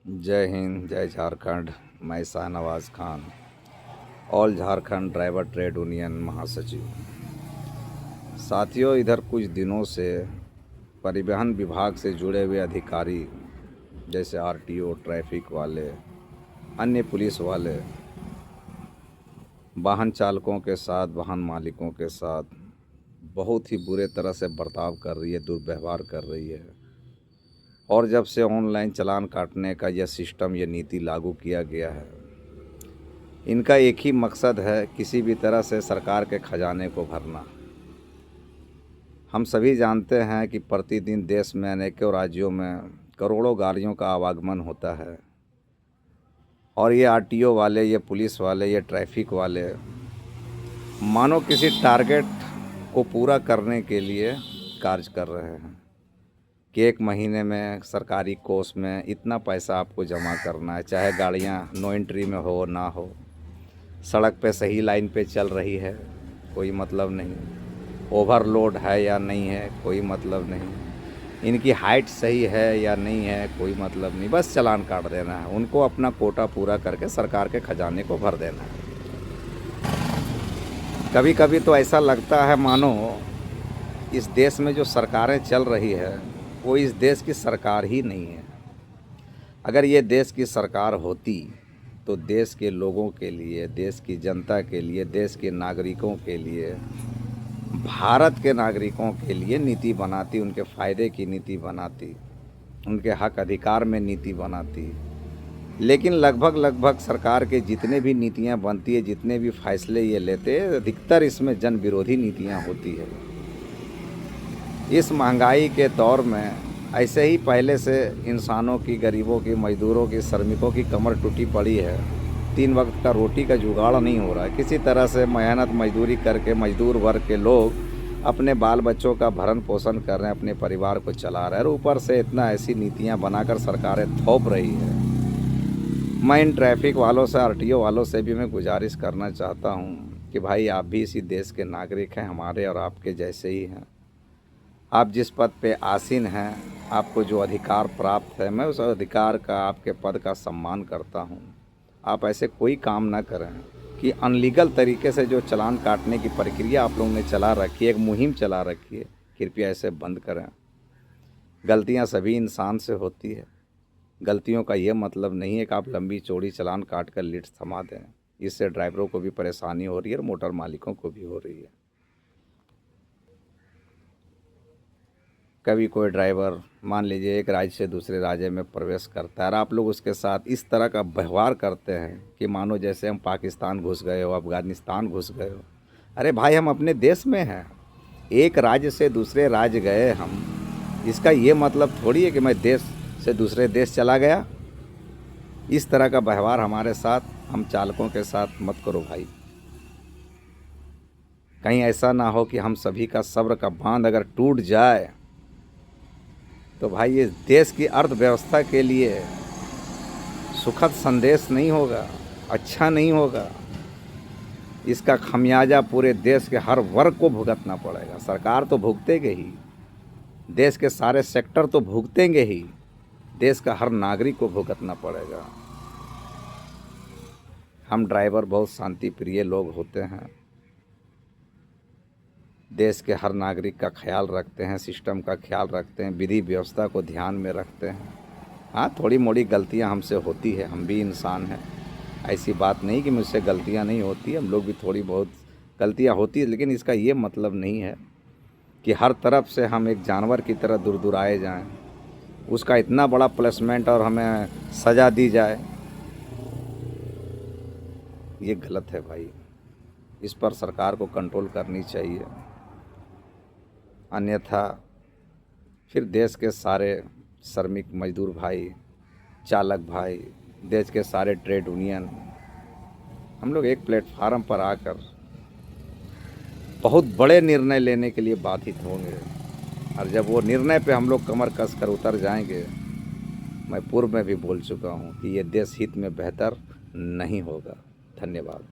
जय हिंद, जय झारखंड। मैं Shahnawaz Khan, all Jharkhand driver trade union महासचिव। साथियों, इधर कुछ दिनों से परिवहन विभाग से जुड़े हुए अधिकारी जैसे आरटीओ, ट्रैफिक वाले, अन्य पुलिस वाले वाहन चालकों के साथ, वाहन मालिकों के साथ बहुत ही बुरे तरह से बर्ताव कर रही है, दुर्व्यवहार कर रही है। और जब से ऑनलाइन चालान काटने का यह सिस्टम, यह नीति लागू किया गया है, इनका एक ही मकसद है, किसी भी तरह से सरकार के खजाने को भरना। हम सभी जानते हैं कि प्रतिदिन देश में अनेकों राज्यों में करोड़ों गाड़ियों का आवागमन होता है और ये आरटीओ वाले, ये पुलिस वाले, ये ट्रैफिक वाले मानो किसी टारगेट को पूरा करने के लिए कार्य कर रहे हैं कि एक महीने में सरकारी कोष में इतना पैसा आपको जमा करना है, चाहे गाड़ियाँ नो एंट्री में हो ना हो, सड़क पे सही लाइन पे चल रही है कोई मतलब नहीं, ओवरलोड है या नहीं है कोई मतलब नहीं, इनकी हाइट सही है या नहीं है कोई मतलब नहीं, बस चालान काट देना है, उनको अपना कोटा पूरा करके सरकार के खजाने को भर देना है। कभी कभी तो ऐसा लगता है मानो इस देश में जो सरकारें चल रही है वो इस देश की सरकार ही नहीं है। अगर ये देश की सरकार होती तो देश के लोगों के लिए, देश की जनता के लिए, देश के नागरिकों के लिए, भारत के नागरिकों के लिए नीति बनाती, उनके फ़ायदे की नीति बनाती, उनके हक अधिकार में नीति बनाती। लेकिन लगभग सरकार के जितने भी नीतियां बनती है, जितने भी फैसले ये लेते, अधिकतर इसमें जन विरोधी नीतियां होती है। इस महंगाई के दौर में ऐसे ही पहले से इंसानों की, गरीबों की, मज़दूरों की, श्रमिकों की कमर टूटी पड़ी है। 3 वक्त का रोटी का जुगाड़ नहीं हो रहा है। किसी तरह से मेहनत मजदूरी करके मजदूर वर्ग के लोग अपने बाल बच्चों का भरण पोषण कर रहे हैं, अपने परिवार को चला रहे हैं, और ऊपर से इतना ऐसी नीतियां बनाकर सरकारें थोप रही है। मैं इन ट्रैफिक वालों से, आरटीओ वालों से भी मैं गुजारिश करना चाहता हूं कि भाई, आप भी इसी देश के नागरिक हैं, हमारे और आपके जैसे ही हैं। आप जिस पद पे आसीन हैं, आपको जो अधिकार प्राप्त है, मैं उस अधिकार का, आपके पद का सम्मान करता हूं। आप ऐसे कोई काम ना करें कि अनलीगल तरीके से जो चालान काटने की प्रक्रिया आप लोगों ने चला रखी है, एक मुहिम चला रखी है, कृपया ऐसे बंद करें। गलतियां सभी इंसान से होती है। गलतियों का ये मतलब नहीं है कि आप लंबी चौड़ी चालान काट कर लीड थमा दें। इससे ड्राइवरों को भी परेशानी हो रही है और मोटर मालिकों को भी हो रही है। कभी कोई ड्राइवर मान लीजिए एक राज्य से दूसरे राज्य में प्रवेश करता है और आप लोग उसके साथ इस तरह का व्यवहार करते हैं कि मानो जैसे हम पाकिस्तान घुस गए हो, अफ़गानिस्तान घुस गए हो। अरे भाई, हम अपने देश में हैं। एक राज्य से दूसरे राज्य गए हम, इसका ये मतलब थोड़ी है कि मैं देश से दूसरे देश चला गया। इस तरह का व्यवहार हमारे साथ, हम चालकों के साथ मत करो भाई। कहीं ऐसा ना हो कि हम सभी का सब्र का बांध अगर टूट जाए तो भाई ये देश की अर्थव्यवस्था के लिए सुखद संदेश नहीं होगा, अच्छा नहीं होगा। इसका खमियाजा पूरे देश के हर वर्ग को भुगतना पड़ेगा। सरकार तो भुगतेगी ही, देश के सारे सेक्टर तो भुगतेंगे ही, देश का हर नागरिक को भुगतना पड़ेगा। हम ड्राइवर बहुत शांति प्रिय लोग होते हैं, देश के हर नागरिक का ख्याल रखते हैं, सिस्टम का ख्याल रखते हैं, विधि व्यवस्था को ध्यान में रखते हैं। हाँ, थोड़ी मोड़ी गलतियां हमसे होती है, हम भी इंसान हैं। ऐसी बात नहीं कि मुझसे गलतियां नहीं होती, हम लोग भी थोड़ी बहुत गलतियां होती है। लेकिन इसका ये मतलब नहीं है कि हर तरफ से हम एक जानवर की तरह दुरदुराए जाएं, उसका इतना बड़ा प्लेसमेंट और हमें सज़ा दी जाए। ये गलत है भाई, इस पर सरकार को कंट्रोल करनी चाहिए। अन्यथा फिर देश के सारे श्रमिक मजदूर भाई, चालक भाई, देश के सारे ट्रेड यूनियन, हम लोग एक प्लेटफार्म पर आकर बहुत बड़े निर्णय लेने के लिए बाधित होंगे। और जब वो निर्णय पे हम लोग कमर कस कर उतर जाएंगे, मैं पूर्व में भी बोल चुका हूँ कि ये देश हित में बेहतर नहीं होगा। धन्यवाद।